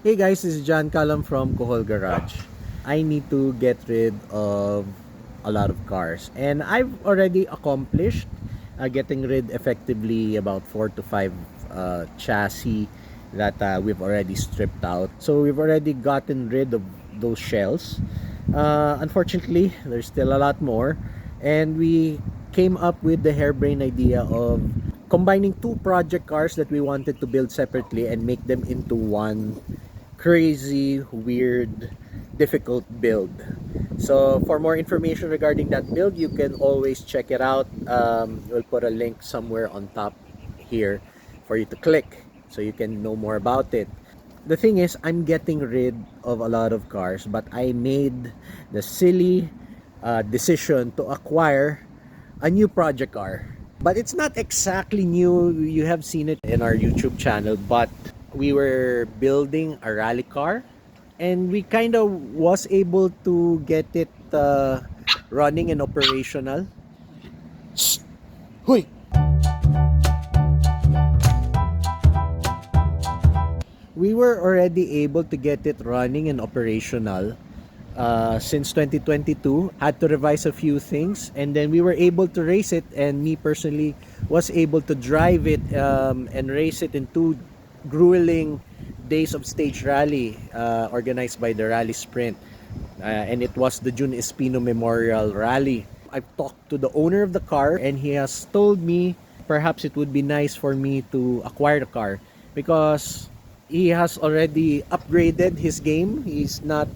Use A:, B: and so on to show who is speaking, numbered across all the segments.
A: Hey guys, this is John Callum from Kuhol Garage. I need to get rid of a lot of cars, and I've already accomplished getting rid effectively about 4 to 5 chassis that we've already stripped out. So we've already gotten rid of those shells. Unfortunately, there's still a lot more, and we came up with the harebrained idea of combining two project cars that we wanted to build separately and make them into one crazy, weird, difficult build. So for more information regarding that build, you can always check it out. We'll put a link somewhere on top here for you to click so you can know more about it. The thing is, I'm getting rid of a lot of cars, but I made the silly decision to acquire a new project car. But it's not exactly new. You have seen it in our YouTube channel, but we were building a rally car, and we kind of was able to get it running and operational. Huy! We were already able to get it running and operational since 2022. Had to revise a few things, and then we were able to race it, and me personally was able to drive it and race it in 2 grueling days of stage rally organized by the Rally Sprint, and it was the June Espino Memorial Rally. I've talked to the owner of the car, and he has told me perhaps it would be nice for me to acquire the car because he has already upgraded his game. He's not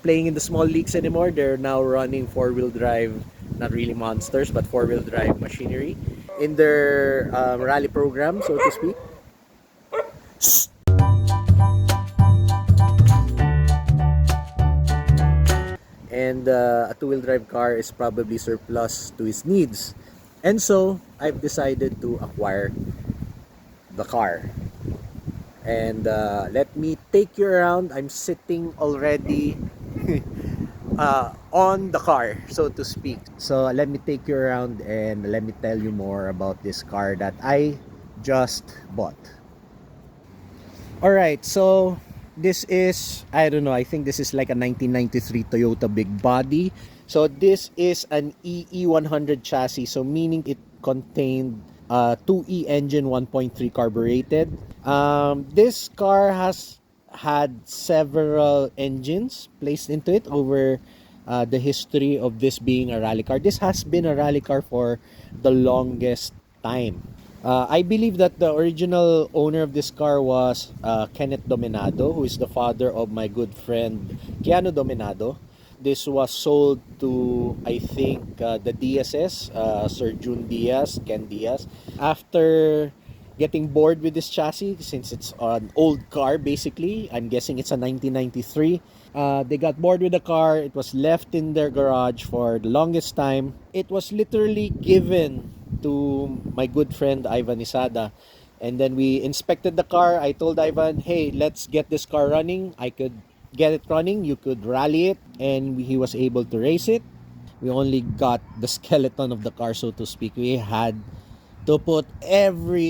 A: playing in the small leagues anymore. They're now running four-wheel drive, not really monsters, but four-wheel drive machinery in their rally program, so to speak. And a two-wheel drive car is probably surplus to his needs. And so I've decided to acquire the car. And let me take you around. I'm sitting already on the car, so to speak. So let me take you around and let me tell you more about this car that I just bought. Alright, so this is, I don't know, I think this is like a 1993 Toyota Big Body. So this is an EE100 chassis, so meaning it contained 2E engine, 1.3 carbureted. This car has had several engines placed into it over the history of this being a rally car. This has been a rally car for the longest time. I believe that the original owner of this car was Kenneth Dominado, who is the father of my good friend Keanu Dominado. This was sold to, I think, the DSS, Sir June Diaz, Ken Diaz. After getting bored with this chassis, since it's an old car basically, I'm guessing it's a 1993. They got bored with the car. It was left in their garage for the longest time. It was literally given to my good friend Ivan Isada. And then we inspected the car. I told Ivan, hey, let's get this car running. I could get it running, you could rally it, and he was able to race it. We only got the skeleton of the car, so to speak. We had to put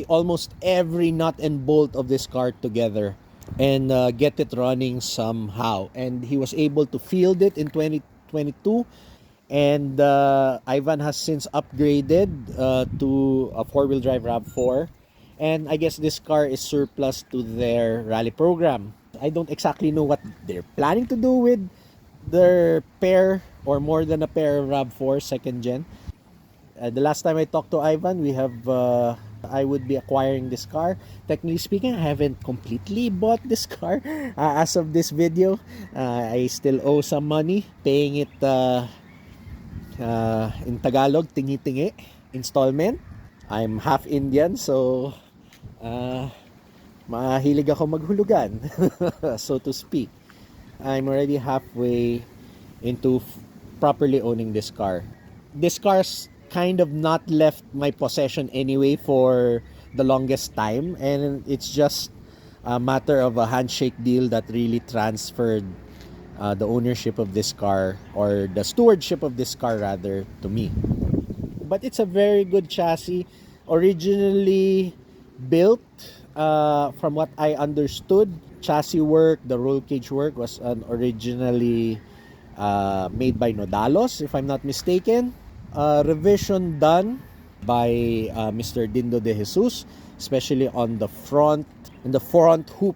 A: almost every nut and bolt of this car together and get it running somehow. And he was able to field it in 2022. And Ivan has since upgraded to a four-wheel drive RAV4. And I guess this car is surplus to their rally program. I don't exactly know what they're planning to do with their pair or more than a pair of RAV4 second gen. The last time I talked to Ivan, I would be acquiring this car. Technically speaking, I haven't completely bought this car as of this video. I still owe some money, paying it in Tagalog, tingi-tingi, installment. I'm half Indian, so mahilig ako maghulugan, so to speak. I'm already halfway into properly owning this car. This car's kind of not left my possession anyway for the longest time, and it's just a matter of a handshake deal that really transferred the ownership of this car, or the stewardship of this car rather, to me. But it's a very good chassis, originally built from what I understood, chassis work, the roll cage work was originally made by Nodalos, if I'm not mistaken. Revision done by Mr. Dindo de Jesus, especially on the front, in the front hoop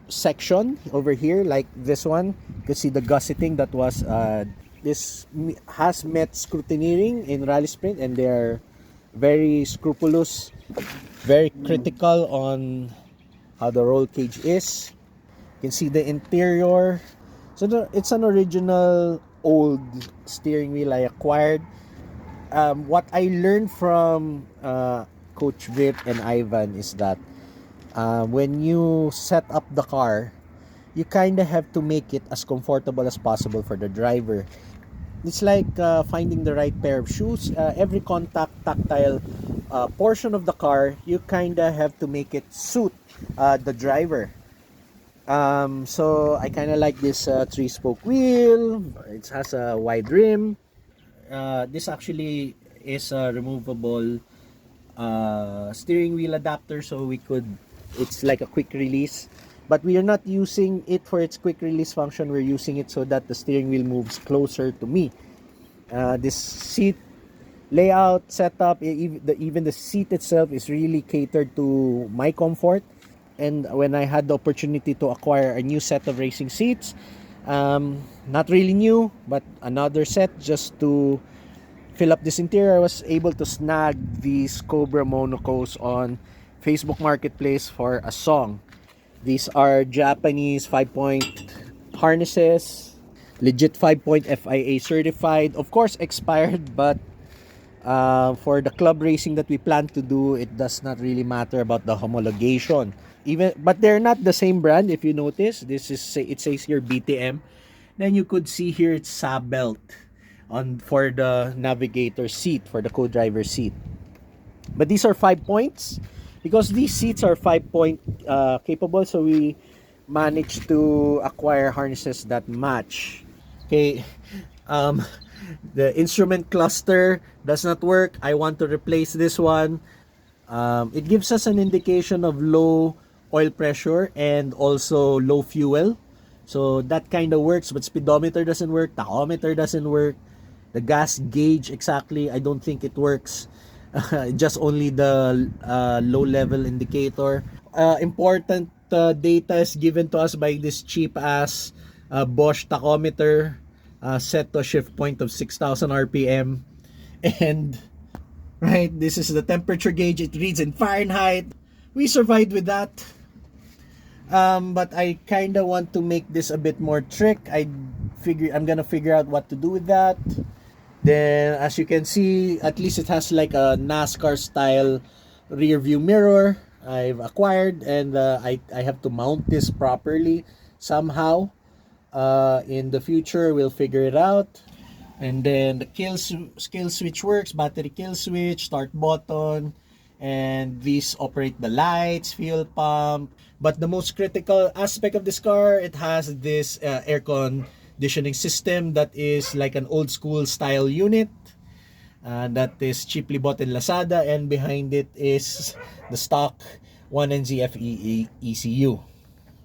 A: section over here, like this one. You can see the gusseting that was this has met scrutineering in Rally Sprint, and they're very scrupulous, very critical on how the roll cage is. You can see the interior. So it's an original old steering wheel I acquired. What I learned from Coach Vip and Ivan is that when you set up the car, you kind of have to make it as comfortable as possible for the driver. It's like finding the right pair of shoes. Every contact tactile portion of the car, you kind of have to make it suit the driver. So I kind of like this 3-spoke wheel. It has a wide rim. This actually is a removable steering wheel adapter, so it's like a quick release, but we are not using it for its quick release function. We're using it so that the steering wheel moves closer to me. This seat layout setup, even the seat itself is really catered to my comfort. And when I had the opportunity to acquire a new set of racing seats, not really new, but another set just to fill up this interior, I was able to snag these Cobra Monocos on Facebook Marketplace for a song. These are Japanese 5-point harnesses, legit 5-point FIA certified, of course expired, but for the club racing that we plan to do, it does not really matter about the homologation. But they're not the same brand. If you notice, it says here BTM. Then you could see here it's Sabelt for the navigator seat, for the co-driver seat. But these are 5 points because these seats are 5-point capable, so we managed to acquire harnesses that match. Okay, the instrument cluster does not work. I want to replace this one. It gives us an indication of low oil pressure and also low fuel, so that kind of works, but speedometer doesn't work, tachometer doesn't work, the gas gauge exactly, I don't think it works. Just only the low level indicator. Important data is given to us by this cheap ass Bosch tachometer, set to a shift point of 6,000 rpm, and right, this is the temperature gauge. It reads in Fahrenheit. We survived with that. But I kind of want to make this a bit more trick. I'm gonna figure out what to do with that. Then, as you can see, at least it has like a NASCAR style rear view mirror I've acquired, and I have to mount this properly somehow. In the future, we'll figure it out. And then the kill switch works, battery kill switch, start button, and these operate the lights, fuel pump. But the most critical aspect of this car, it has this air conditioning system that is like an old school style unit that is cheaply bought in Lazada, and behind it is the stock 1NZ ECU,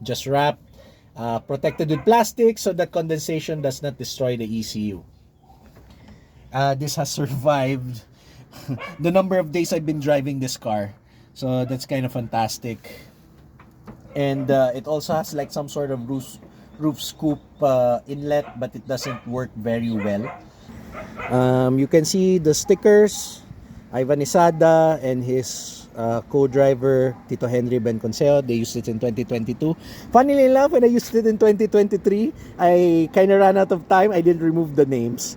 A: just wrapped, protected with plastic so that condensation does not destroy the ECU. This has survived the number of days I've been driving this car, so that's kind of fantastic. And it also has like some sort of roof scoop inlet, but it doesn't work very well. You can see the stickers, Ivan Isada and his co-driver Tito Henry Benconceo. They used it in 2022. Funnily enough, when I used it in 2023, I kind of ran out of time. I didn't remove the names,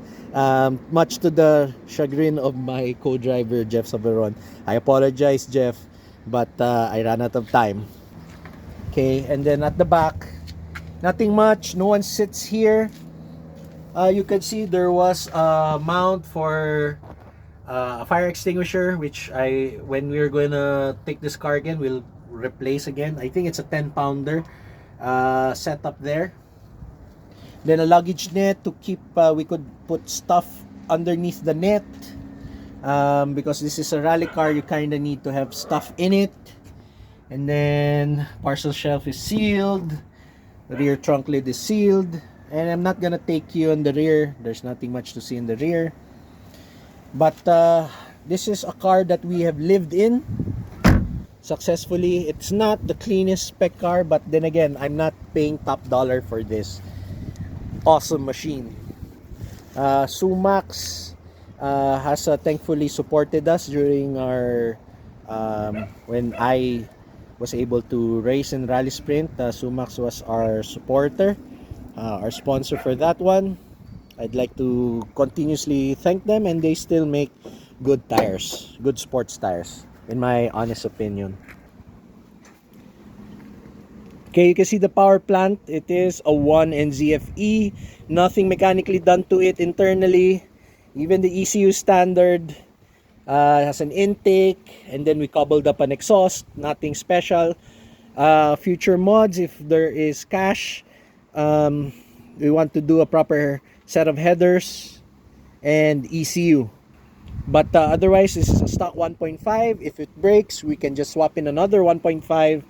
A: much to the chagrin of my co-driver Jeff Soberon. I apologize, Jeff, but I ran out of time. Okay, and then at the back, nothing much. No one sits here. You can see there was a mount for a fire extinguisher, which when we're going to take this car again, we'll replace again. I think it's a 10-pounder set up there. Then a luggage net to keep, we could put stuff underneath the net. Because this is a rally car, you kind of need to have stuff in it. And then parcel shelf is sealed. The rear trunk lid is sealed. And I'm not gonna take you on the rear. There's nothing much to see in the rear. But this is a car that we have lived in successfully. It's not the cleanest spec car, but then again, I'm not paying top dollar for this awesome machine. Sumax has thankfully supported us during our when I was able to race in Rally Sprint. Sumax was our supporter, our sponsor for that one. I'd like to continuously thank them, and they still make good tires, good sports tires, in my honest opinion. Okay, you can see the power plant. It is a 1NZ-FE. Nothing mechanically done to it internally. Even the ECU standard has an intake, and then we cobbled up an exhaust. Nothing special. Future mods, if there is cash, we want to do a proper set of headers and ECU. But otherwise, this is a stock 1.5. If it breaks, we can just swap in another 1.5,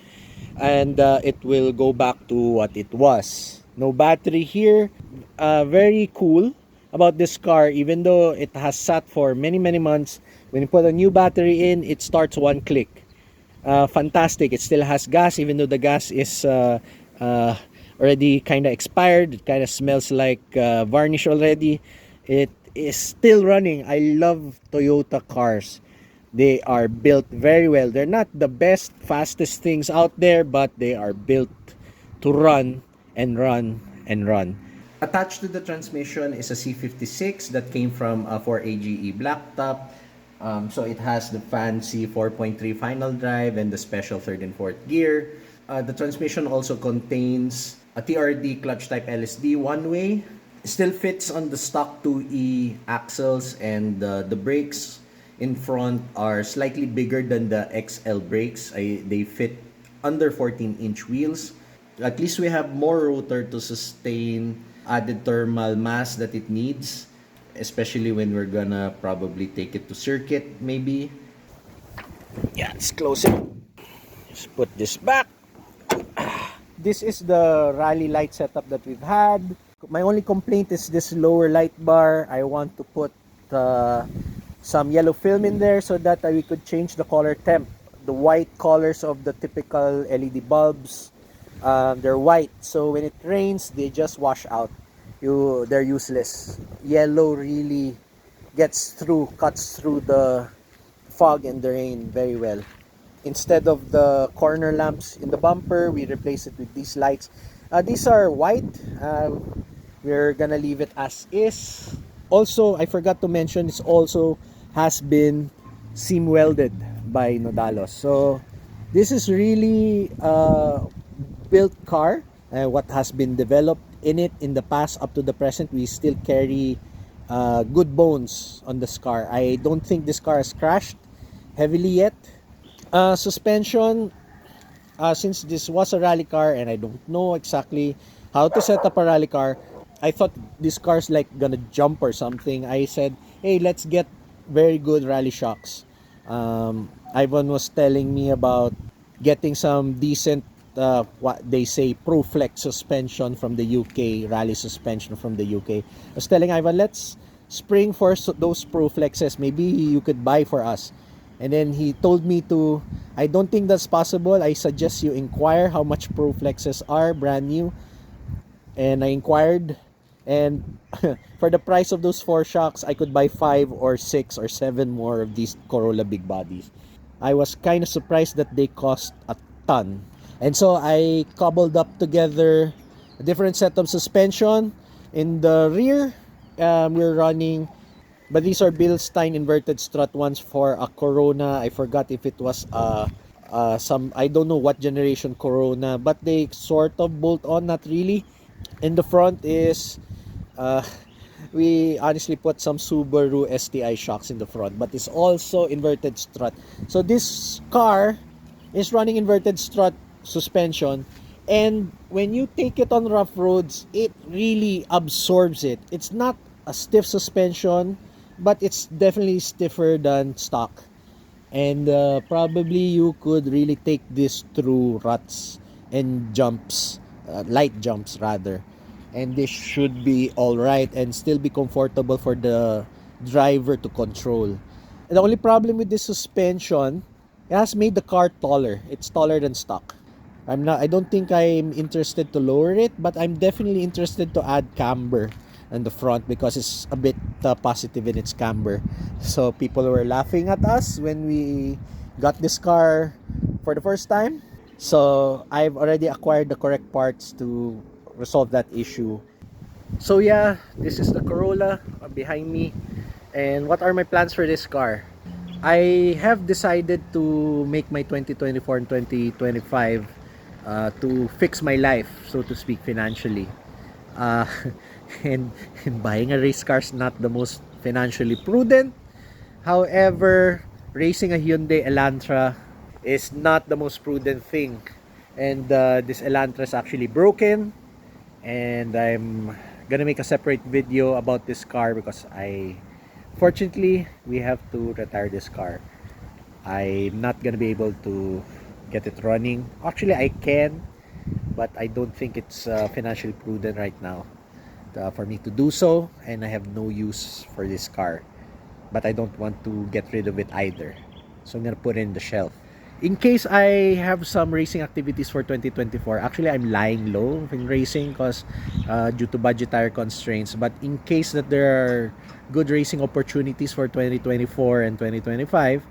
A: and it will go back to what it was. No battery here. Very cool about this car, even though it has sat for many months. When you put a new battery in, it starts one click. Fantastic. It still has gas, even though the gas is already kind of expired. It kind of smells like varnish already. It is still running. I love Toyota cars. They are built very well. They're not the best, fastest things out there, but they are built to run and run and run. Attached to the transmission is a C56 that came from a 4AGE blacktop. So it has the fancy 4.3 final drive and the special third and fourth gear. The transmission also contains a TRD clutch type LSD one-way. Still fits on the stock 2E axles, and the brakes in front are slightly bigger than the XL brakes. They fit under 14-inch wheels. At least we have more rotor to sustain added thermal mass that it needs, especially when we're gonna probably take it to circuit maybe. Yeah, let's close it. Just put this back. This is the rally light setup that we've had. My only complaint is this lower light bar. I want to put some yellow film in there so that we could change the color temp. The white colors of the typical LED bulbs, they're white, so when it rains they just wash out. They're useless. Yellow really cuts through the fog and the rain very well. Instead of the corner lamps in the bumper, we replace it with these lights. These are white. We're gonna leave it as is. Also, I forgot to mention, this also has been seam welded by Nodalos. So this is really a built car. What has been developed in it in the past up to the present, we still carry good bones on this car. I don't think this car has crashed heavily yet. Suspension, since this was a rally car and I don't know exactly how to set up a rally car, I thought this car's like gonna jump or something. I said, hey, let's get very good rally shocks. Ivan was telling me about getting some decent what they say ProFlex suspension from the UK, rally suspension from the UK. I was telling Ivan, let's spring for those ProFlexes. Maybe you could buy for us. And then he told me to, I don't think that's possible. I suggest you inquire how much ProFlexes are brand new. And I inquired, and for the price of those 4 shocks, I could buy 5 or 6 or 7 more of these Corolla big bodies. I was kind of surprised that they cost a ton. And so I cobbled up together a different set of suspension. In the rear, we're running, but these are Bilstein inverted strut ones for a Corona. I forgot if it was some, I don't know what generation Corona, but they sort of bolt on, not really. In the front is we honestly put some Subaru STI shocks in the front, but it's also inverted strut. So this car is running inverted strut suspension, and when you take it on rough roads, it really absorbs it. It's not a stiff suspension, but it's definitely stiffer than stock. and probably you could really take this through ruts and jumps, light jumps rather, and this should be all right and still be comfortable for the driver to control. And the only problem with this suspension, it has made the car taller. It's taller than stock. I don't think I'm interested to lower it, but I'm definitely interested to add camber in the front because it's a bit positive in its camber. So people were laughing at us when we got this car for the first time. So I've already acquired the correct parts to resolve that issue. So yeah, this is the Corolla behind me. And what are my plans for this car? I have decided to make my 2024 and 2025 to fix my life, so to speak, financially. Uh, and, and buying a race car is not the most financially prudent. However, racing a Hyundai Elantra is not the most prudent thing. And this Elantra is actually broken. And I'm gonna make a separate video about this car because fortunately, we have to retire this car. I'm not gonna be able to get it running. Actually, I can, but I don't think it's financially prudent right now for me to do so, and I have no use for this car. But I don't want to get rid of it either, so I'm gonna put it in the shelf. In case I have some racing activities for 2024, actually I'm lying low in racing because due to budgetary constraints. But in case that there are good racing opportunities for 2024 and 2025,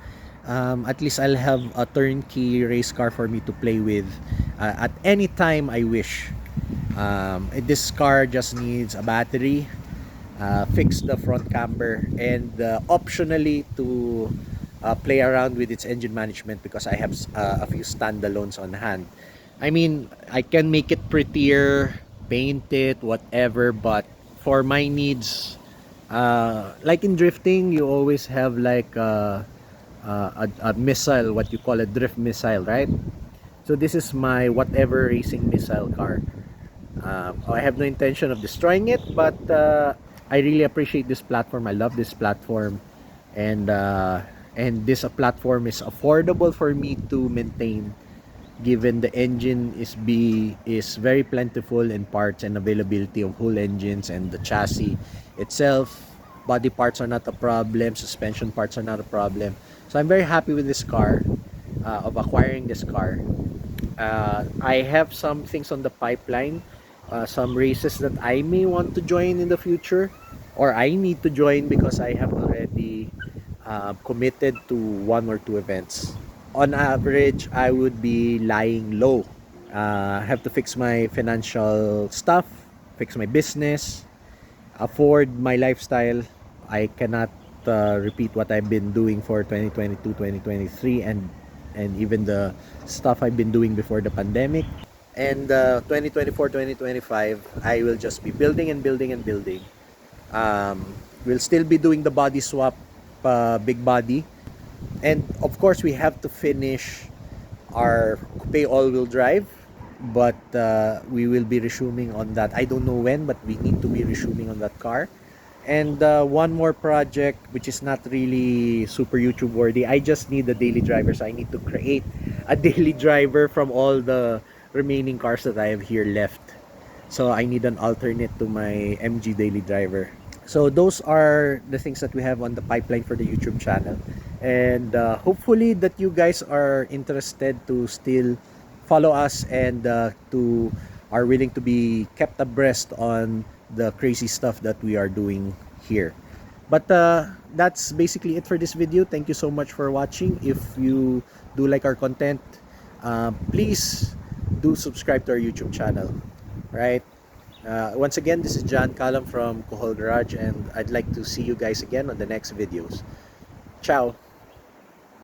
A: at least I'll have a turnkey race car for me to play with at any time I wish. This car just needs a battery, fix the front camber, and optionally to play around with its engine management because I have a few standalones on hand. I mean, I can make it prettier, paint it, whatever, but for my needs, like in drifting, you always have like a missile, what you call a drift missile, right? So this is my whatever racing missile car. I have no intention of destroying it, but I really appreciate this platform. I love this platform, and this platform is affordable for me to maintain, given the engine is very plentiful in parts and availability of whole engines, and the chassis itself. Body parts are not a problem. Suspension parts are not a problem. So I'm very happy with this car, of acquiring this car. I have some things on the pipeline, some races that I may want to join in the future, or I need to join because I have already committed to one or two events. On average, I would be lying low. I have to fix my financial stuff, fix my business, afford my lifestyle. I cannot repeat what I've been doing for 2022, 2023, and even the stuff I've been doing before the pandemic. And 2024, 2025, I will just be building and building and building. We'll still be doing the body swap, big body. And of course, we have to finish our coupe all-wheel drive, but we will be resuming on that. I don't know when, but we need to be resuming on that car. And one more project, which is not really super YouTube worthy. I just need a daily driver, so I need to create a daily driver from all the remaining cars that I have here left. So I need an alternate to my MG daily driver. So those are the things that we have on the pipeline for the YouTube channel. And hopefully that you guys are interested to still follow us and to are willing to be kept abreast on the crazy stuff that we are doing here. But that's basically it for this video. Thank you so much for watching. If you do like our content, please do subscribe to our YouTube channel. Right? Once again, this is John Callum from Kuhol Garage, and I'd like to see you guys again on the next videos. Ciao!